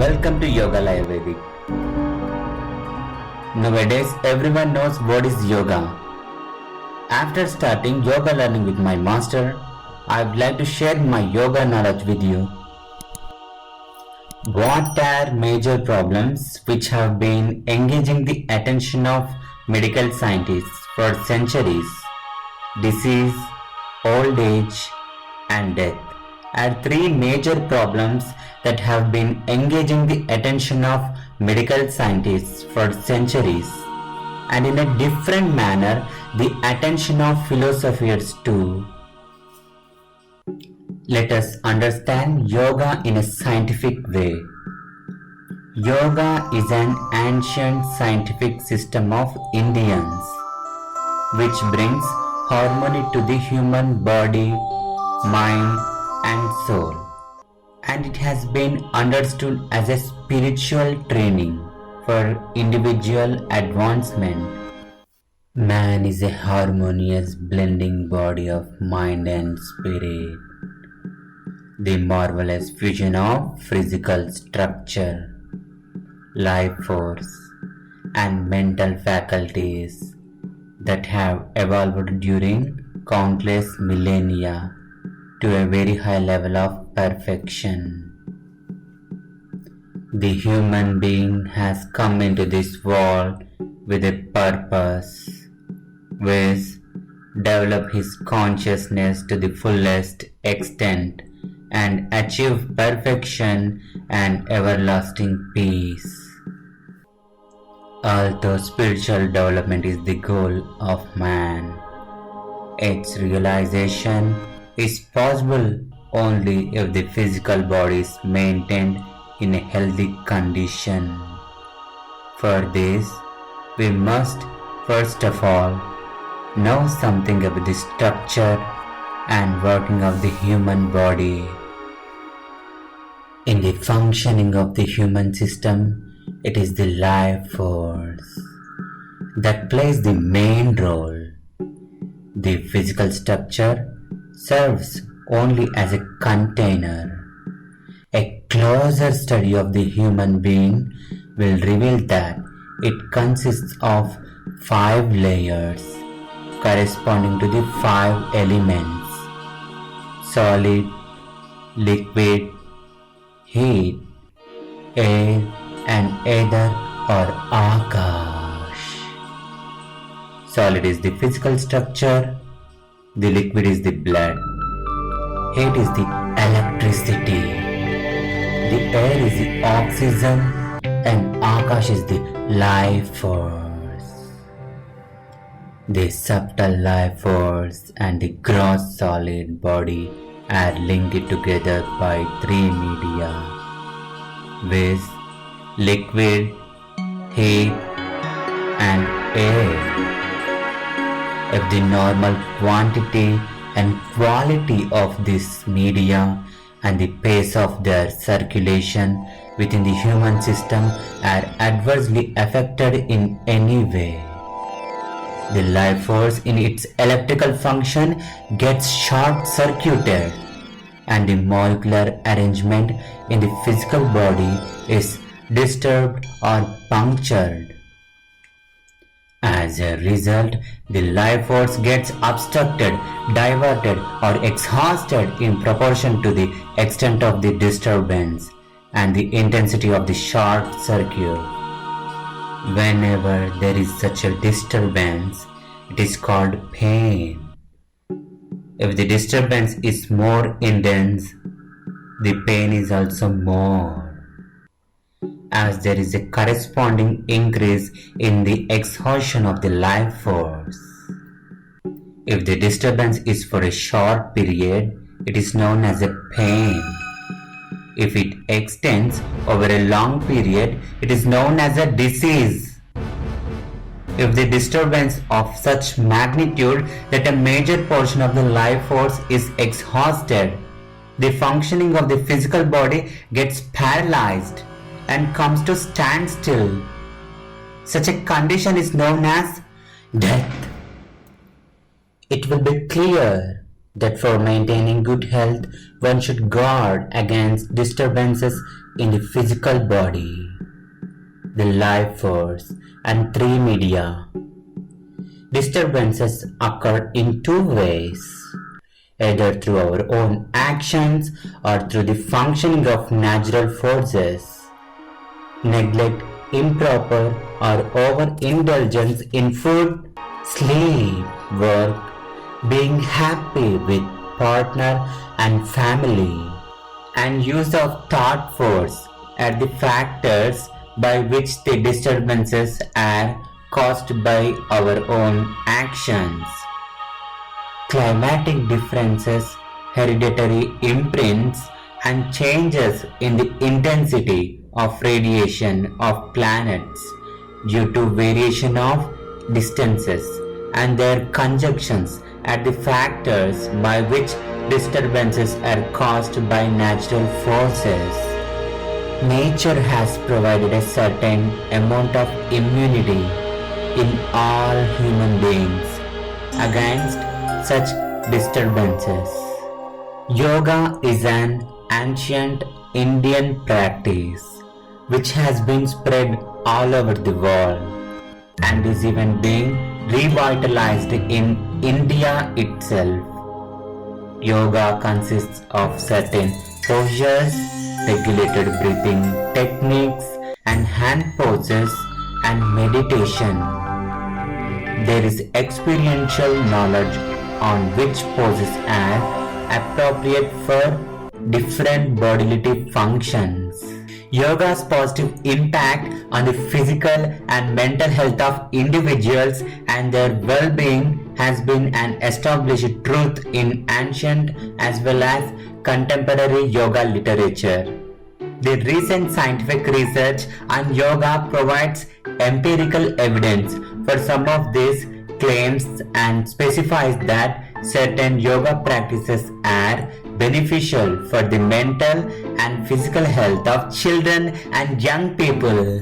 Welcome to Yoga Ayurvedic. Nowadays, everyone knows what is yoga. After starting yoga learning with my master, I would like to share my yoga knowledge with you. What are major problems which have been engaging the attention of medical scientists for centuries? Disease, old age, and death are three major problems that have been engaging the attention of medical scientists for centuries, and in a different manner the attention of philosophers too. Let us understand yoga in a scientific way. Yoga is an ancient scientific system of Indians which brings harmony to the human body, mind, and soul, and it has been understood as a spiritual training for individual advancement. Man is a harmonious blending body of mind and spirit, the marvelous fusion of physical structure, life force, and mental faculties that have evolved during countless millennia to a very high level of perfection. The human being has come into this world with a purpose, which develop his consciousness to the fullest extent and achieve perfection and everlasting peace. Although spiritual development is the goal of man, its realization is possible only if the physical body is maintained in a healthy condition. For this, we must first of all know something about the structure and working of the human body. In the functioning of the human system, it is the life force that plays the main role. The physical structure serves only as a container. A closer study of the human being will reveal that it consists of 5 layers corresponding to the 5 elements: solid, liquid, heat, air, and ether or akash. Solid is the physical structure, the liquid is the blood, heat is the electricity, the air is the oxygen, and akash is the life force. The subtle life force and the gross solid body are linked together by 3 media, viz. Liquid, heat, and air. If the normal quantity and quality of this media and the pace of their circulation within the human system are adversely affected in any way, the life force in its elliptical function gets short-circuited and the molecular arrangement in the physical body is disturbed or punctured. As a result, the life force gets obstructed, diverted, or exhausted in proportion to the extent of the disturbance and the intensity of the short circuit. Whenever there is such a disturbance, it is called pain. If the disturbance is more intense, the pain is also more, as there is a corresponding increase in the exhaustion of the life force. If the disturbance is for a short period, it is known as a pain. If it extends over a long period, it is known as a disease. If the disturbance of such magnitude that a major portion of the life force is exhausted, the functioning of the physical body gets paralyzed and comes to standstill. Such a condition is known as death. It will be clear that for maintaining good health, one should guard against disturbances in the physical body, the life force, and three media. Disturbances occur in two ways, either through our own actions or through the functioning of natural forces. Neglect, improper or overindulgence in food, sleep, work, being happy with partner and family, and use of thought force are the factors by which the disturbances are caused by our own actions. Climatic differences, hereditary imprints, and changes in the intensity of radiation of planets due to variation of distances and their conjunctions are the factors by which disturbances are caused by natural forces. Nature has provided a certain amount of immunity in all human beings against such disturbances. Yoga is an ancient Indian practice which has been spread all over the world and is even being revitalized in India itself. Yoga consists of certain postures, regulated breathing techniques, and hand poses and meditation. There is experiential knowledge on which poses are appropriate for different bodily functions. Yoga's positive impact on the physical and mental health of individuals and their well-being has been an established truth in ancient as well as contemporary yoga literature. The recent scientific research on yoga provides empirical evidence for some of these claims and specifies that certain yoga practices are beneficial for the mental and physical health of children and young people.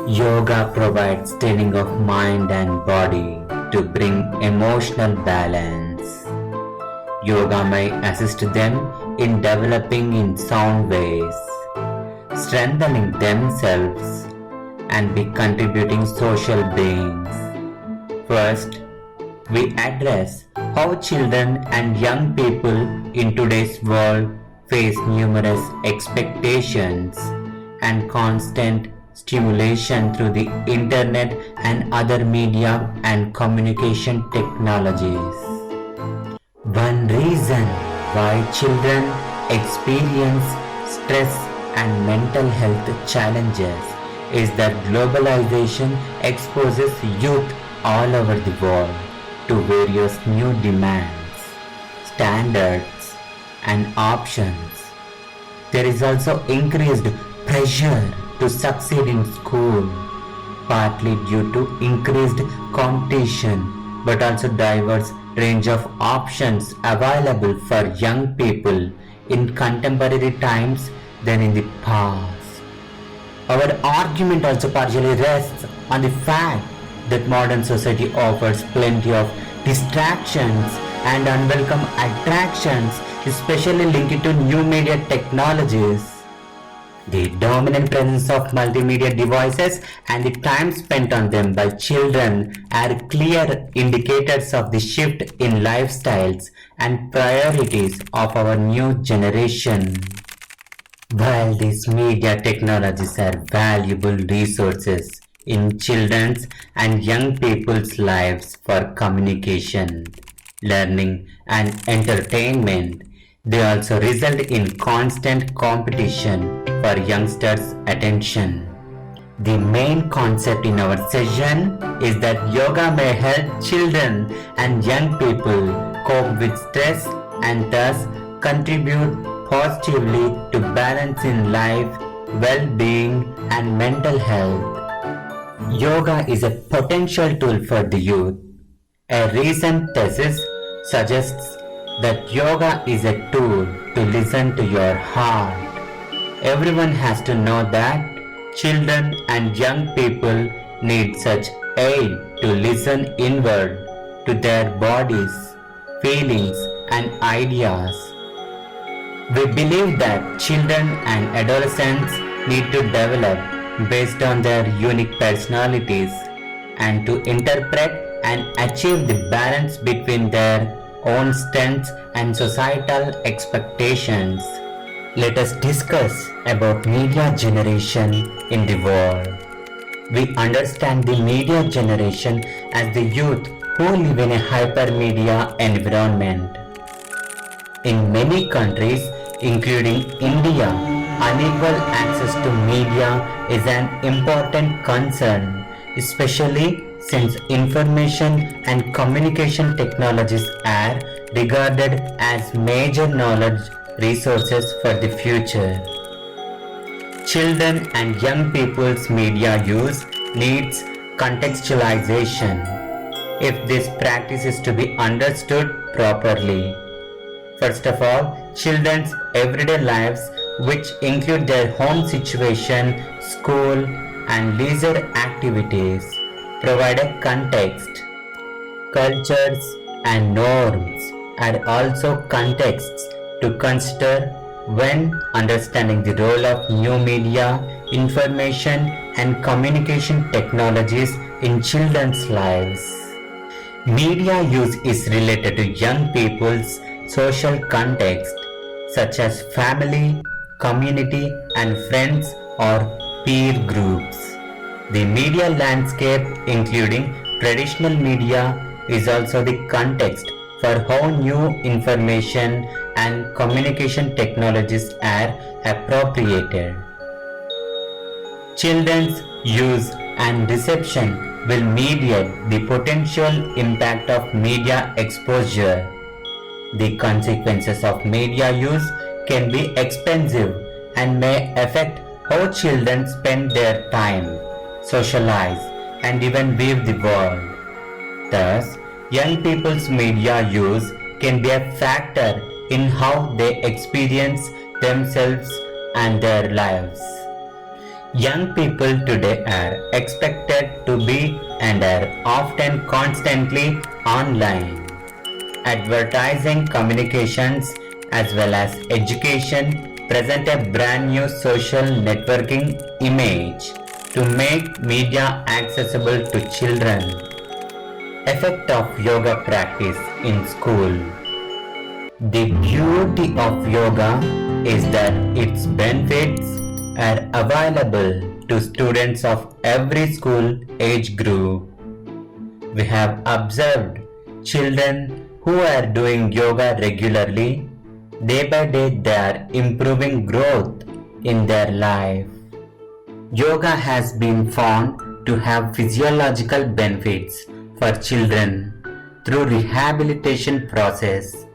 Yoga provides training of mind and body to bring emotional balance. Yoga may assist them in developing in sound ways, strengthening themselves, and be contributing social beings. First, we address how children and young people in today's world face numerous expectations and constant stimulation through the internet and other media and communication technologies. One reason why children experience stress and mental health challenges is that globalization exposes youth all over the world to various new demands, standards, and options. There is also increased pressure to succeed in school, partly due to increased competition, but also diverse range of options available for young people in contemporary times than in the past. Our argument also partially rests on the fact that modern society offers plenty of distractions and unwelcome attractions, especially linked to new media technologies. The dominant presence of multimedia devices and the time spent on them by children are clear indicators of the shift in lifestyles and priorities of our new generation. While these media technologies are valuable resources in children's and young people's lives for communication, learning, and entertainment, they also result in constant competition for youngsters' attention. The main concept in our session is that yoga may help children and young people cope with stress and thus contribute positively to balance in life, well-being, and mental health. Yoga is a potential tool for the youth. A recent thesis suggests that yoga is a tool to listen to your heart. Everyone has to know that children and young people need such aid to listen inward to their bodies, feelings, and ideas. We believe that children and adolescents need to develop based on their unique personalities and to interpret and achieve the balance between their own strengths and societal expectations. Let us discuss about media generation in the world. We understand the media generation as the youth who live in a hypermedia environment. In many countries, including India, unequal access to media is an important concern, especially since information and communication technologies are regarded as major knowledge resources for the future. Children and young people's media use needs contextualization if this practice is to be understood properly. First of all, children's everyday lives, which include their home situation, school, and leisure activities, provide a context. Cultures and norms are also contexts to consider when understanding the role of new media, information, and communication technologies in children's lives. Media use is related to young people's social context, such as family, community, and friends or peer groups. The media landscape, including traditional media, is also the context for how new information and communication technologies are appropriated. Children's use and reception will mediate the potential impact of media exposure. The consequences of media use can be expensive and may affect how children spend their time, socialize, and even view the world. Thus, young people's media use can be a factor in how they experience themselves and their lives. Young people today are expected to be and are often constantly online. Advertising, communications, as well as education present a brand new social networking image to make media accessible to children. Effect of yoga practice in school. The beauty of yoga is that its benefits are available to students of every school age group. We have observed children who are doing yoga regularly. Day by day they are improving growth in their life. Yoga has been found to have physiological benefits for children through rehabilitation process.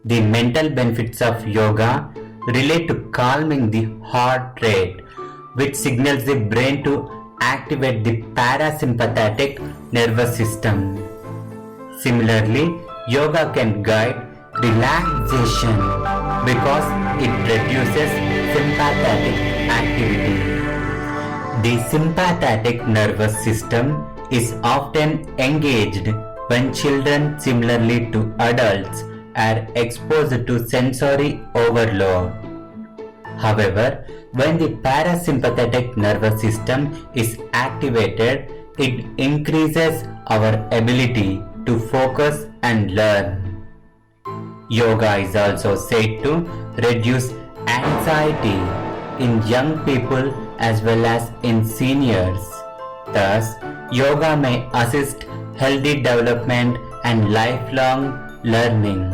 The mental benefits of yoga relate to calming the heart rate, which signals the brain to activate the parasympathetic nervous system. Similarly, yoga can guide relaxation because it reduces sympathetic activity. The sympathetic nervous system is often engaged when children, similarly to adults, are exposed to sensory overload. However, when the parasympathetic nervous system is activated, it increases our ability to focus and learn. Yoga is also said to reduce anxiety in young people as well as in seniors. Thus, yoga may assist healthy development and lifelong learning.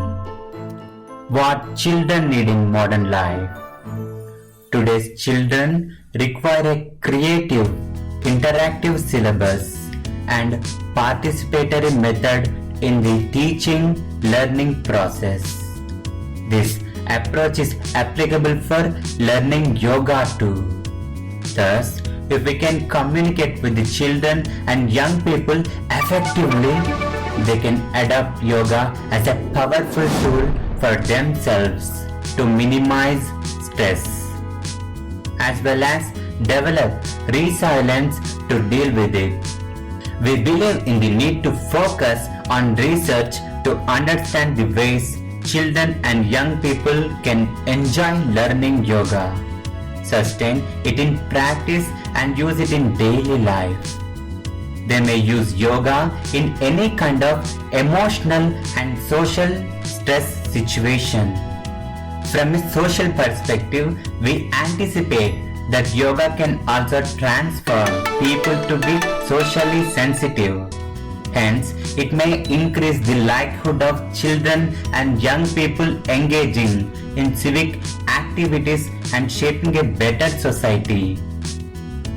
What children need in modern life? Today's children require a creative, interactive syllabus and participatory method in the teaching learning process. This approach is applicable for learning yoga too. Thus, if we can communicate with the children and young people effectively, they can adopt yoga as a powerful tool for themselves to minimize stress, as well as develop resilience to deal with it. We believe in the need to focus on research to understand the ways children and young people can enjoy learning yoga, sustain it in practice and use it in daily life. They may use yoga in any kind of emotional and social stress situation. From a social perspective, we anticipate that yoga can also transform people to be socially sensitive. Hence, it may increase the likelihood of children and young people engaging in civic activities and shaping a better society.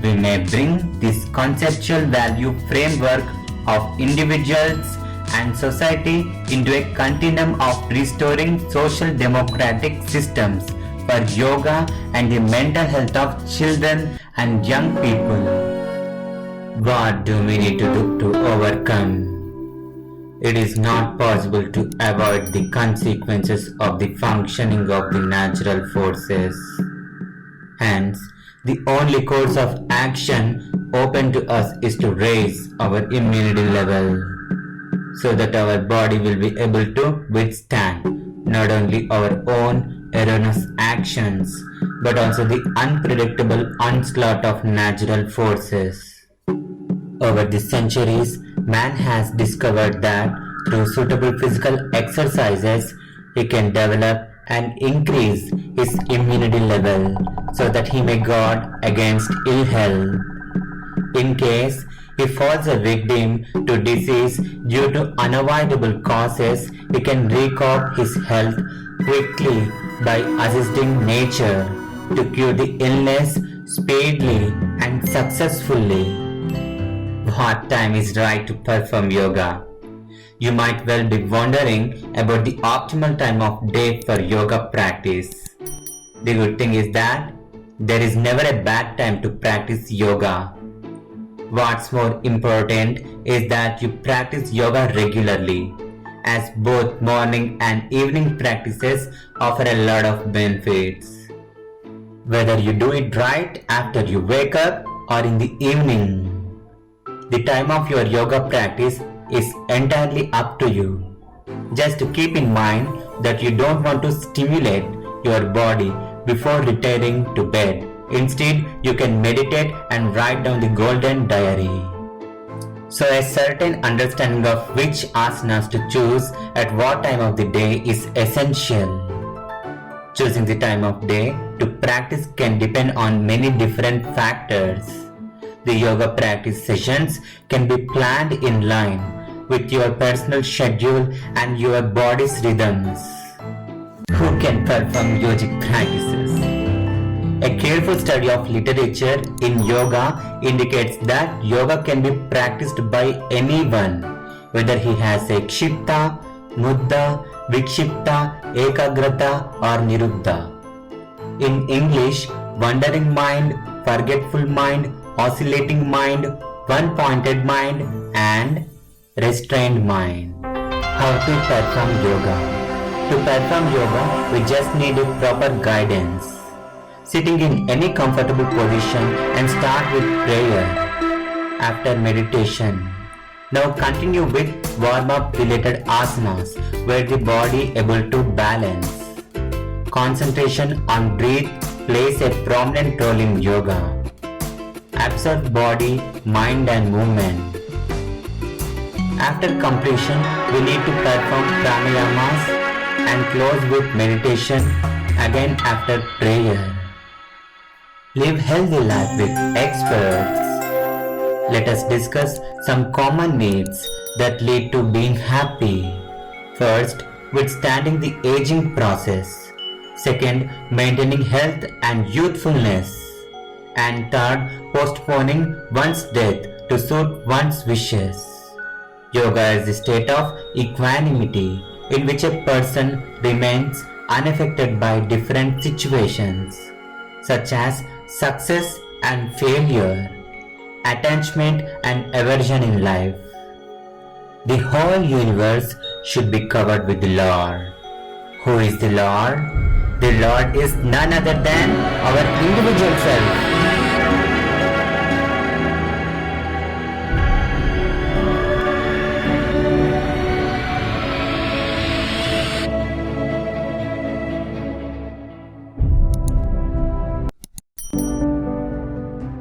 We may bring this conceptual value framework of individuals and society into a continuum of restoring social democratic systems for yoga and the mental health of children and young people. What do we need to do to overcome? It is not possible to avoid the consequences of the functioning of the natural forces. Hence, the only course of action open to us is to raise our immunity level so that our body will be able to withstand not only our own erroneous actions but also the unpredictable onslaught of natural forces. Over the centuries, man has discovered that through suitable physical exercises, he can develop and increase his immunity level so that he may guard against ill health. In case he falls a victim to disease due to unavoidable causes, he can recover his health quickly by assisting nature to cure the illness speedily and successfully. What time is right to perform yoga? You might well be wondering about the optimal time of day for yoga practice. The good thing is that there is never a bad time to practice yoga. What's more important is that you practice yoga regularly, as both morning and evening practices offer a lot of benefits. Whether you do it right after you wake up or in the evening, the time of your yoga practice is entirely up to you. Just to keep in mind that you don't want to stimulate your body before retiring to bed. Instead, you can meditate and write down the golden diary. So a certain understanding of which asanas to choose at what time of the day is essential. Choosing the time of day to practice can depend on many different factors. The yoga practice sessions can be planned in line with your personal schedule and your body's rhythms. Who can perform yogic practices? A careful study of literature in yoga indicates that yoga can be practiced by anyone, whether he has a kshipta, muddha, vikshipta, ekagrata or niruddha. In English, wandering mind, forgetful mind, oscillating mind, one-pointed mind and restrained mind. How to perform yoga? To perform yoga, we just need a proper guidance. Sitting in any comfortable position and start with prayer. After meditation. Now continue with warm-up related asanas where the body able to balance. Concentration on breath plays a prominent role in yoga. Absorb body, mind and movement. After completion, we need to perform pranayamas and close with meditation again after prayer. Live healthy life with experts. Let us discuss some common needs that lead to being happy. First, withstanding the aging process. Second, maintaining health and youthfulness. And third, postponing one's death to suit one's wishes. Yoga is the state of equanimity in which a person remains unaffected by different situations such as success and failure, attachment and aversion in life. The whole universe should be covered with the Lord. Who is the Lord? The Lord is none other than our individual self.